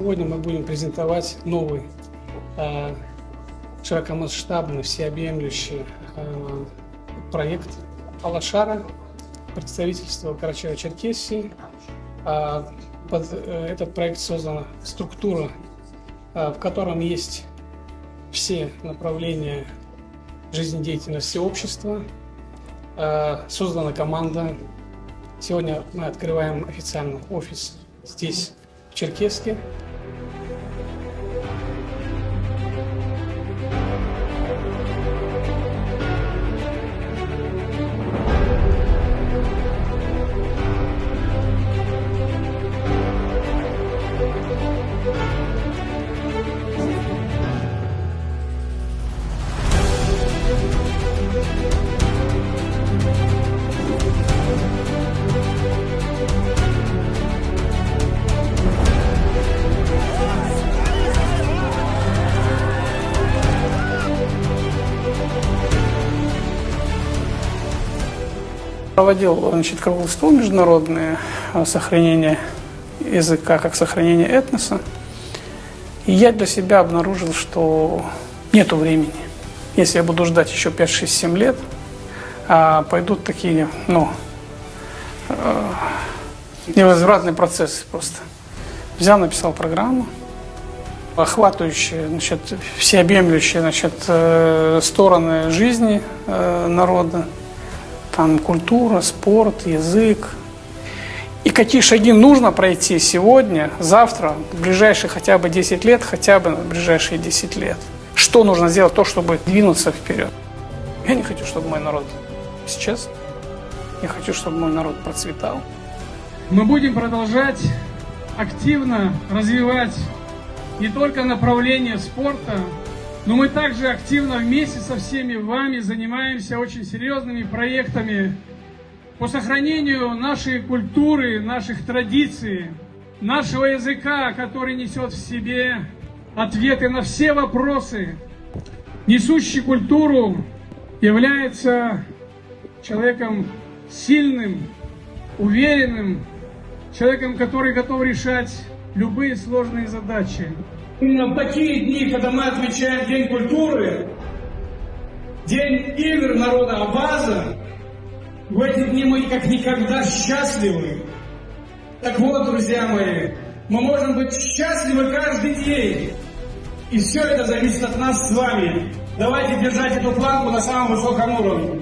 Сегодня мы будем презентовать новый широкомасштабный, всеобъемлющий проект Алашара, представительство Карачаево-Черкесии. Под этот проект создана структура, в котором есть все направления жизнедеятельности общества. Создана команда. Сегодня мы открываем официально офис здесь, в Черкесске. Проводил, круглый стол международный сохранение языка как сохранение этноса. И я для себя обнаружил, что нету времени. Если я буду ждать еще 5, 6, 7 лет, пойдут такие, невозвратные процессы просто. Взял, написал программу, охватывающие, всеобъемлющие, стороны жизни народа. Там культура, спорт, язык. И какие шаги нужно пройти сегодня, завтра, в ближайшие хотя бы 10 лет, хотя бы в ближайшие 10 лет. Что нужно сделать, чтобы двинуться вперед. Я не хочу, чтобы мой народ исчез. Я хочу, чтобы мой народ процветал. Мы будем продолжать активно развивать не только направление спорта, но мы также активно вместе со всеми вами занимаемся очень серьезными проектами по сохранению нашей культуры, наших традиций, нашего языка, который несет в себе ответы на все вопросы. Несущий культуру является человеком сильным, уверенным, человеком, который готов решать любые сложные задачи. Именно в такие дни, когда мы отмечаем День культуры, День игр народа Абаза, в эти дни мы как никогда счастливы. Так вот, друзья мои, мы можем быть счастливы каждый день. И все это зависит от нас с вами. Давайте держать эту планку на самом высоком уровне.